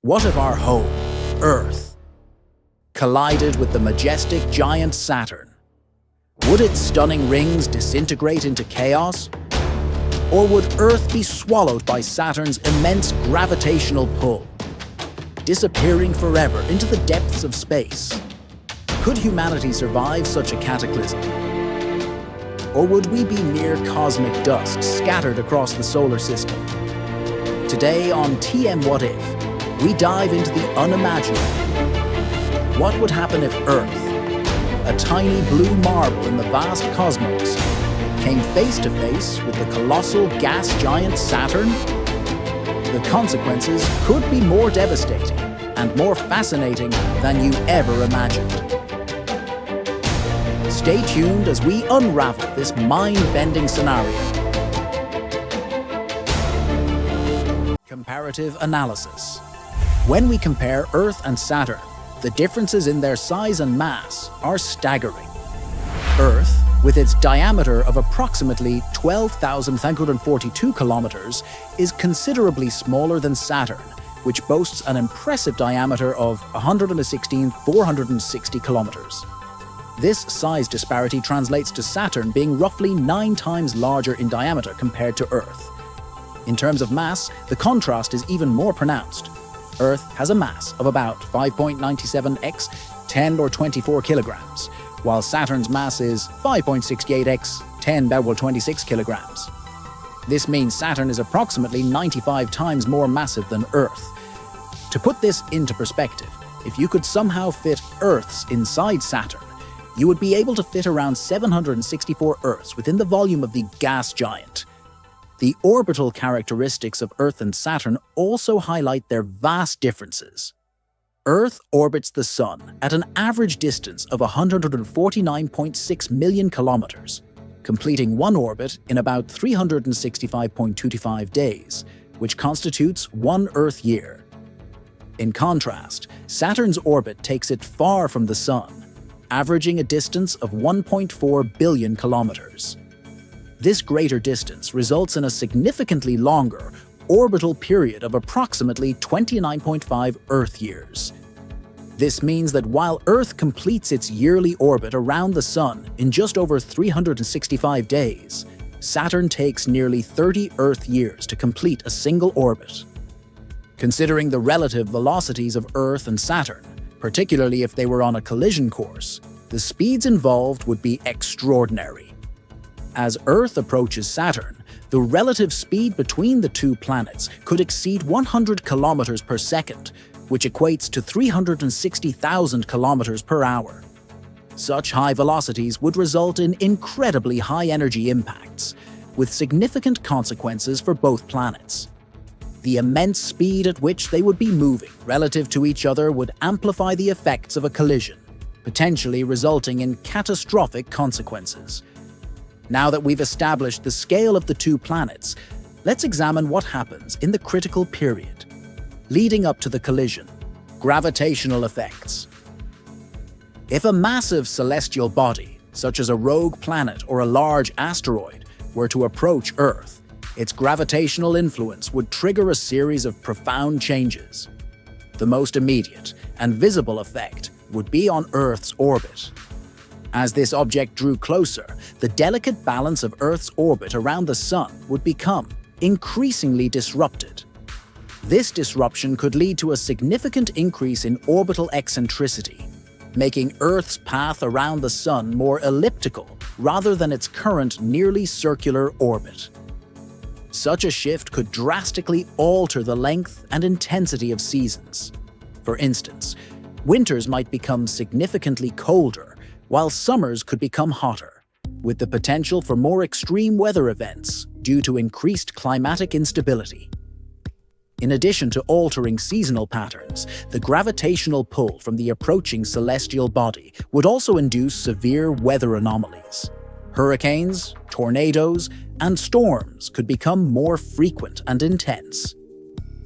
What if our home, Earth, collided with the majestic giant Saturn? Would its stunning rings disintegrate into chaos? Or would Earth be swallowed by Saturn's immense gravitational pull, disappearing forever into the depths of space? Could humanity survive such a cataclysm? Or would we be mere cosmic dust scattered across the solar system? Today on TM What If, we dive into the unimaginable. What would happen if Earth, a tiny blue marble in the vast cosmos, came face to face with the colossal gas giant Saturn? The consequences could be more devastating and more fascinating than you ever imagined. Stay tuned as we unravel this mind-bending scenario. Comparative Analysis. When we compare Earth and Saturn, the differences in their size and mass are staggering. Earth, with its diameter of approximately 12,342 kilometers, is considerably smaller than Saturn, which boasts an impressive diameter of 116,460 kilometers. This size disparity translates to Saturn being roughly 9 times larger in diameter compared to Earth. In terms of mass, the contrast is even more pronounced. Earth has a mass of about 5.97 x 10 or 24 kilograms, while Saturn's mass is 5.68 x 10 or 26 kilograms. This means Saturn is approximately 95 times more massive than Earth. To put this into perspective, if you could somehow fit Earths inside Saturn, you would be able to fit around 764 Earths within the volume of the gas giant. The orbital characteristics of Earth and Saturn also highlight their vast differences. Earth orbits the Sun at an average distance of 149.6 million kilometers, completing one orbit in about 365.25 days, which constitutes one Earth year. In contrast, Saturn's orbit takes it far from the Sun, averaging a distance of 1.4 billion kilometers. This greater distance results in a significantly longer orbital period of approximately 29.5 Earth years. This means that while Earth completes its yearly orbit around the Sun in just over 365 days, Saturn takes nearly 30 Earth years to complete a single orbit. Considering the relative velocities of Earth and Saturn, particularly if they were on a collision course, the speeds involved would be extraordinary. As Earth approaches Saturn, the relative speed between the two planets could exceed 100 kilometers per second, which equates to 360,000 kilometers per hour. Such high velocities would result in incredibly high-energy impacts, with significant consequences for both planets. The immense speed at which they would be moving relative to each other would amplify the effects of a collision, potentially resulting in catastrophic consequences. Now that we've established the scale of the two planets, let's examine what happens in the critical period leading up to the collision. Gravitational effects. If a massive celestial body, such as a rogue planet or a large asteroid, were to approach Earth, its gravitational influence would trigger a series of profound changes. The most immediate and visible effect would be on Earth's orbit. As this object drew closer, the delicate balance of Earth's orbit around the Sun would become increasingly disrupted. This disruption could lead to a significant increase in orbital eccentricity, making Earth's path around the Sun more elliptical rather than its current nearly circular orbit. Such a shift could drastically alter the length and intensity of seasons. For instance, winters might become significantly colder, while summers could become hotter, with the potential for more extreme weather events due to increased climatic instability. In addition to altering seasonal patterns, the gravitational pull from the approaching celestial body would also induce severe weather anomalies. Hurricanes, tornadoes, and storms could become more frequent and intense.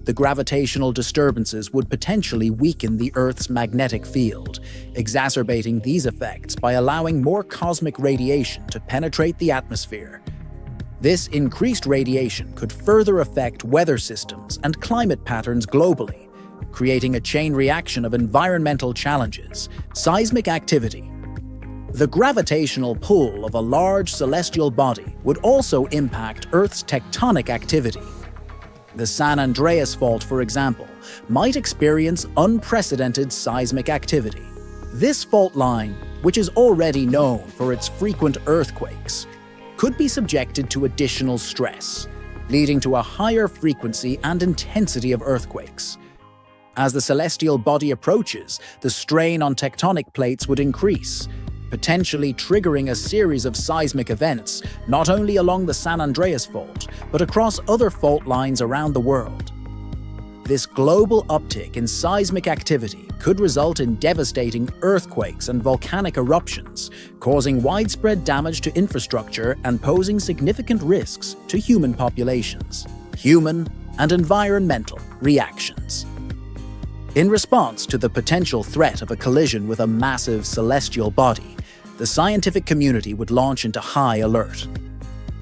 The gravitational disturbances would potentially weaken the Earth's magnetic field, exacerbating these effects by allowing more cosmic radiation to penetrate the atmosphere. This increased radiation could further affect weather systems and climate patterns globally, creating a chain reaction of environmental challenges. Seismic activity. The gravitational pull of a large celestial body would also impact Earth's tectonic activity. The San Andreas Fault, for example, might experience unprecedented seismic activity. This fault line, which is already known for its frequent earthquakes, could be subjected to additional stress, leading to a higher frequency and intensity of earthquakes. As the celestial body approaches, the strain on tectonic plates would increase, potentially triggering a series of seismic events not only along the San Andreas Fault, but across other fault lines around the world. This global uptick in seismic activity could result in devastating earthquakes and volcanic eruptions, causing widespread damage to infrastructure and posing significant risks to human populations. Human and environmental reactions. In response to the potential threat of a collision with a massive celestial body, the scientific community would launch into high alert.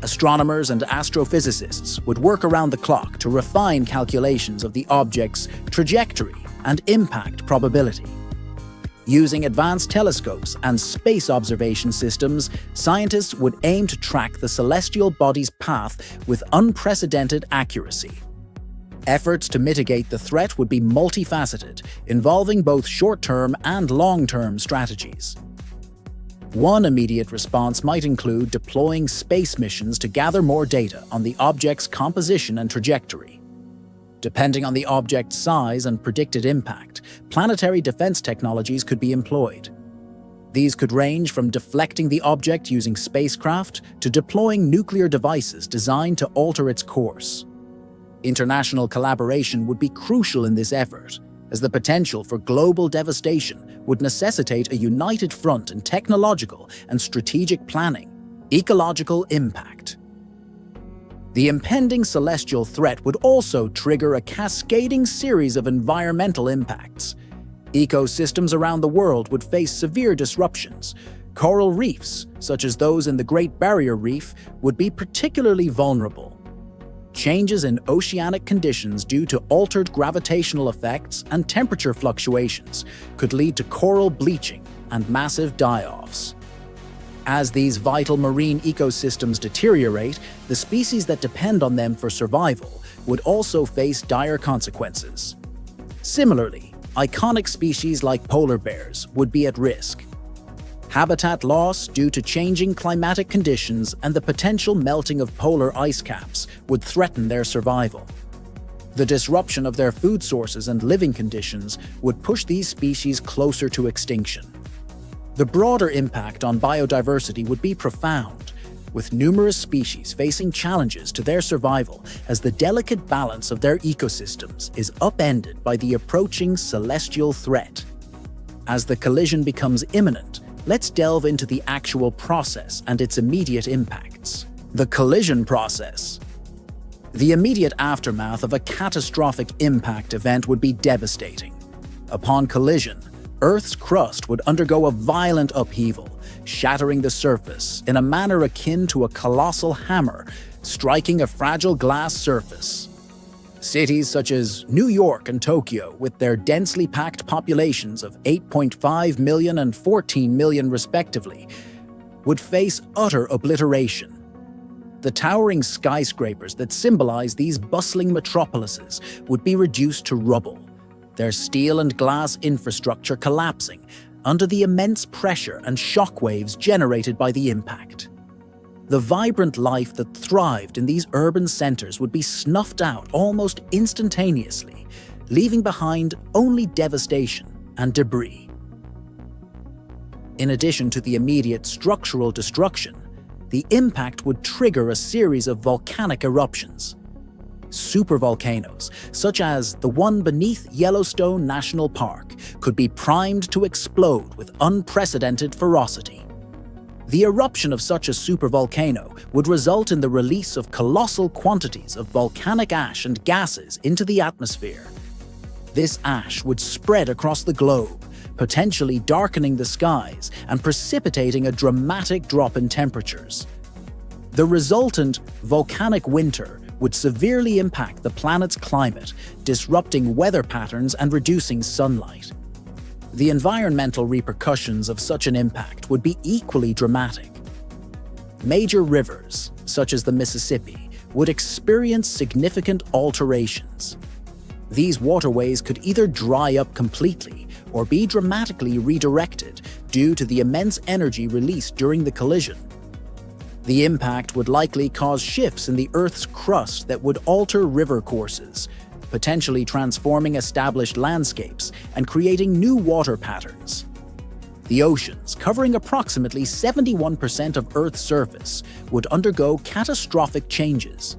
Astronomers and astrophysicists would work around the clock to refine calculations of the object's trajectory and impact probability. Using advanced telescopes and space observation systems, scientists would aim to track the celestial body's path with unprecedented accuracy. Efforts to mitigate the threat would be multifaceted, involving both short-term and long-term strategies. One immediate response might include deploying space missions to gather more data on the object's composition and trajectory. Depending on the object's size and predicted impact, planetary defense technologies could be employed. These could range from deflecting the object using spacecraft to deploying nuclear devices designed to alter its course. International collaboration would be crucial in this effort, as the potential for global devastation would necessitate a united front in technological and strategic planning. Ecological impact. The impending celestial threat would also trigger a cascading series of environmental impacts. Ecosystems around the world would face severe disruptions. Coral reefs, such as those in the Great Barrier Reef, would be particularly vulnerable. Changes in oceanic conditions due to altered gravitational effects and temperature fluctuations could lead to coral bleaching and massive die-offs. As these vital marine ecosystems deteriorate, the species that depend on them for survival would also face dire consequences. Similarly, iconic species like polar bears would be at risk. Habitat loss due to changing climatic conditions and the potential melting of polar ice caps would threaten their survival. The disruption of their food sources and living conditions would push these species closer to extinction. The broader impact on biodiversity would be profound, with numerous species facing challenges to their survival as the delicate balance of their ecosystems is upended by the approaching celestial threat. As the collision becomes imminent, let's delve into the actual process and its immediate impacts. The collision process. The immediate aftermath of a catastrophic impact event would be devastating. Upon collision, Earth's crust would undergo a violent upheaval, shattering the surface in a manner akin to a colossal hammer striking a fragile glass surface. Cities such as New York and Tokyo, with their densely packed populations of 8.5 million and 14 million respectively, would face utter obliteration. The towering skyscrapers that symbolize these bustling metropolises would be reduced to rubble, their steel and glass infrastructure collapsing under the immense pressure and shockwaves generated by the impact. The vibrant life that thrived in these urban centers would be snuffed out almost instantaneously, leaving behind only devastation and debris. In addition to the immediate structural destruction, the impact would trigger a series of volcanic eruptions. Supervolcanoes, such as the one beneath Yellowstone National Park, could be primed to explode with unprecedented ferocity. The eruption of such a supervolcano would result in the release of colossal quantities of volcanic ash and gases into the atmosphere. This ash would spread across the globe, potentially darkening the skies and precipitating a dramatic drop in temperatures. The resultant volcanic winter would severely impact the planet's climate, disrupting weather patterns and reducing sunlight. The environmental repercussions of such an impact would be equally dramatic. Major rivers, such as the Mississippi, would experience significant alterations. These waterways could either dry up completely or be dramatically redirected due to the immense energy released during the collision. The impact would likely cause shifts in the Earth's crust that would alter river courses, potentially transforming established landscapes and creating new water patterns. The oceans, covering approximately 71% of Earth's surface, would undergo catastrophic changes.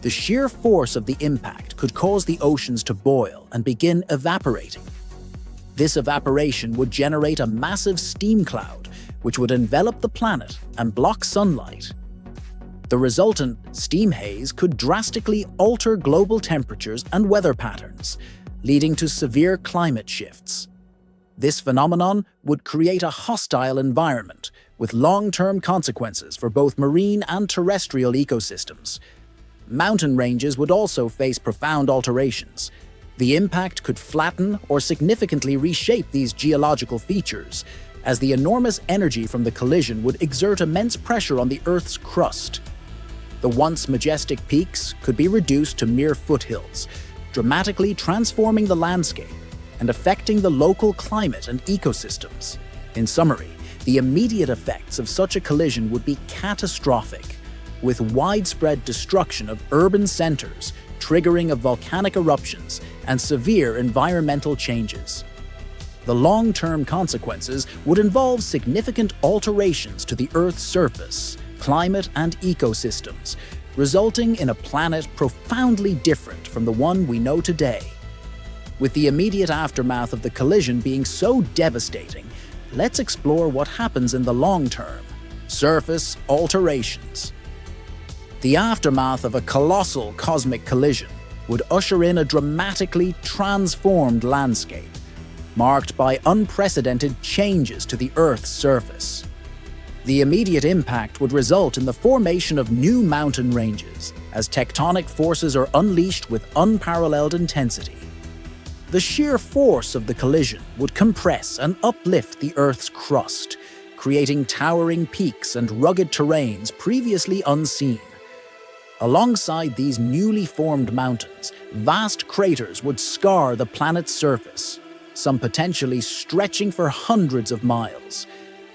The sheer force of the impact could cause the oceans to boil and begin evaporating. This evaporation would generate a massive steam cloud, which would envelop the planet and block sunlight. The resultant steam haze could drastically alter global temperatures and weather patterns, leading to severe climate shifts. This phenomenon would create a hostile environment with long-term consequences for both marine and terrestrial ecosystems. Mountain ranges would also face profound alterations. The impact could flatten or significantly reshape these geological features, as the enormous energy from the collision would exert immense pressure on the Earth's crust. The once majestic peaks could be reduced to mere foothills, dramatically transforming the landscape and affecting the local climate and ecosystems. In summary, the immediate effects of such a collision would be catastrophic, with widespread destruction of urban centers, triggering of volcanic eruptions, and severe environmental changes. The long-term consequences would involve significant alterations to the Earth's surface, climate, and ecosystems, resulting in a planet profoundly different from the one we know today. With the immediate aftermath of the collision being so devastating, let's explore what happens in the long term: surface alterations. The aftermath of a colossal cosmic collision would usher in a dramatically transformed landscape, marked by unprecedented changes to the Earth's surface. The immediate impact would result in the formation of new mountain ranges, as tectonic forces are unleashed with unparalleled intensity. The sheer force of the collision would compress and uplift the Earth's crust, creating towering peaks and rugged terrains previously unseen. Alongside these newly formed mountains, vast craters would scar the planet's surface, some potentially stretching for hundreds of miles.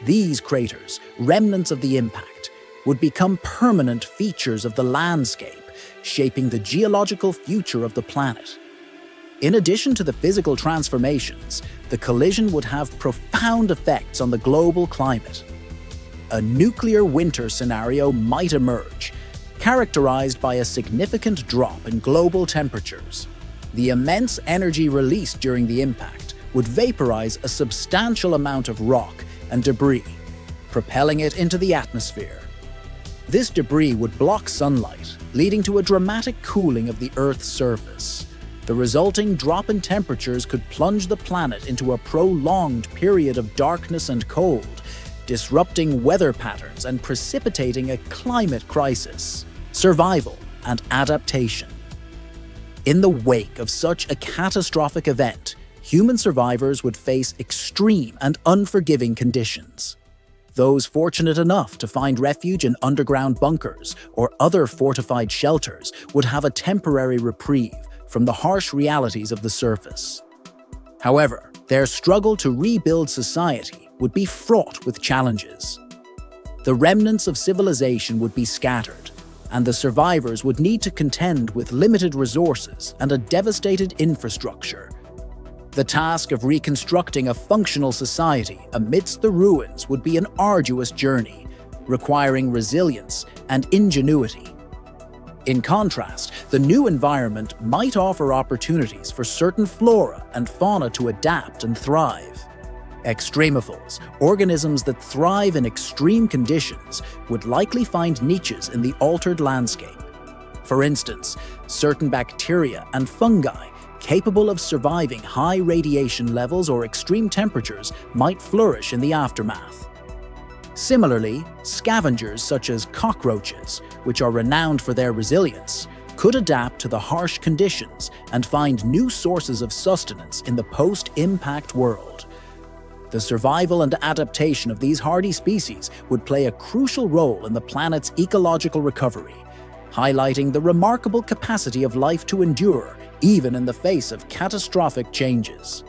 These craters, remnants of the impact, would become permanent features of the landscape, shaping the geological future of the planet. In addition to the physical transformations, the collision would have profound effects on the global climate. A nuclear winter scenario might emerge, characterized by a significant drop in global temperatures. The immense energy released during the impact would vaporize a substantial amount of rock and debris, propelling it into the atmosphere. This debris would block sunlight, leading to a dramatic cooling of the Earth's surface. The resulting drop in temperatures could plunge the planet into a prolonged period of darkness and cold, disrupting weather patterns and precipitating a climate crisis. Survival and adaptation. In the wake of such a catastrophic event, human survivors would face extreme and unforgiving conditions. Those fortunate enough to find refuge in underground bunkers or other fortified shelters would have a temporary reprieve from the harsh realities of the surface. However, their struggle to rebuild society would be fraught with challenges. The remnants of civilization would be scattered, and the survivors would need to contend with limited resources and a devastated infrastructure. The task of reconstructing a functional society amidst the ruins would be an arduous journey, requiring resilience and ingenuity. In contrast, the new environment might offer opportunities for certain flora and fauna to adapt and thrive. Extremophils, organisms that thrive in extreme conditions, would likely find niches in the altered landscape. For instance, certain bacteria and fungi capable of surviving high radiation levels or extreme temperatures might flourish in the aftermath. Similarly, scavengers such as cockroaches, which are renowned for their resilience, could adapt to the harsh conditions and find new sources of sustenance in the post-impact world. The survival and adaptation of these hardy species would play a crucial role in the planet's ecological recovery, highlighting the remarkable capacity of life to endure even in the face of catastrophic changes.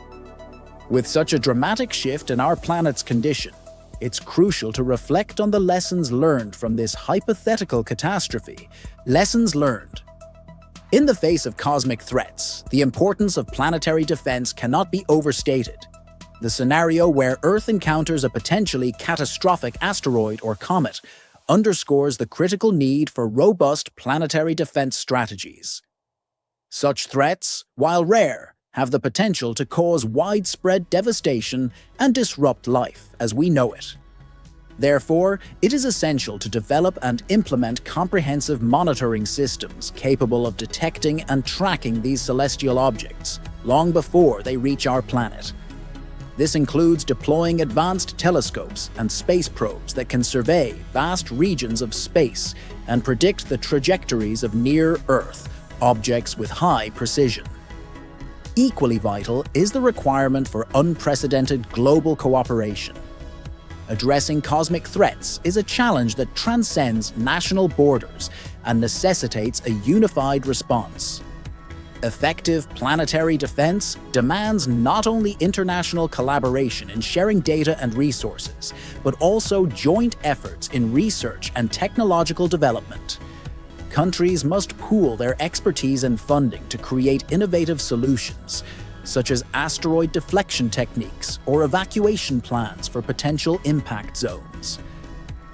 With such a dramatic shift in our planet's condition, it's crucial to reflect on the lessons learned from this hypothetical catastrophe. Lessons learned. In the face of cosmic threats, the importance of planetary defense cannot be overstated. The scenario where Earth encounters a potentially catastrophic asteroid or comet underscores the critical need for robust planetary defense strategies. Such threats, while rare, have the potential to cause widespread devastation and disrupt life as we know it. Therefore, it is essential to develop and implement comprehensive monitoring systems capable of detecting and tracking these celestial objects long before they reach our planet. This includes deploying advanced telescopes and space probes that can survey vast regions of space and predict the trajectories of near-Earth objects with high precision. Equally vital is the requirement for unprecedented global cooperation. Addressing cosmic threats is a challenge that transcends national borders and necessitates a unified response. Effective planetary defense demands not only international collaboration in sharing data and resources, but also joint efforts in research and technological development. Countries must pool their expertise and funding to create innovative solutions, such as asteroid deflection techniques or evacuation plans for potential impact zones.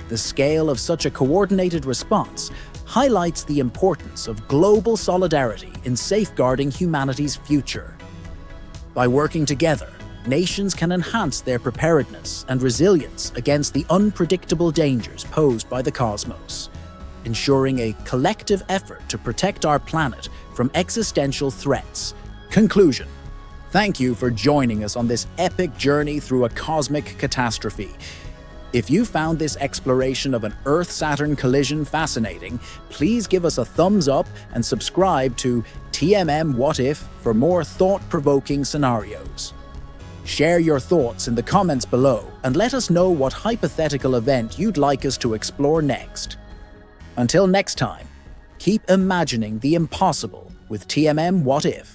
The scale of such a coordinated response highlights the importance of global solidarity in safeguarding humanity's future. By working together, nations can enhance their preparedness and resilience against the unpredictable dangers posed by the cosmos, ensuring a collective effort to protect our planet from existential threats. Conclusion. Thank you for joining us on this epic journey through a cosmic catastrophe. If you found this exploration of an Earth-Saturn collision fascinating, please give us a thumbs up and subscribe to TMM What If for more thought-provoking scenarios. Share your thoughts in the comments below and let us know what hypothetical event you'd like us to explore next. Until next time, keep imagining the impossible with TMM What If.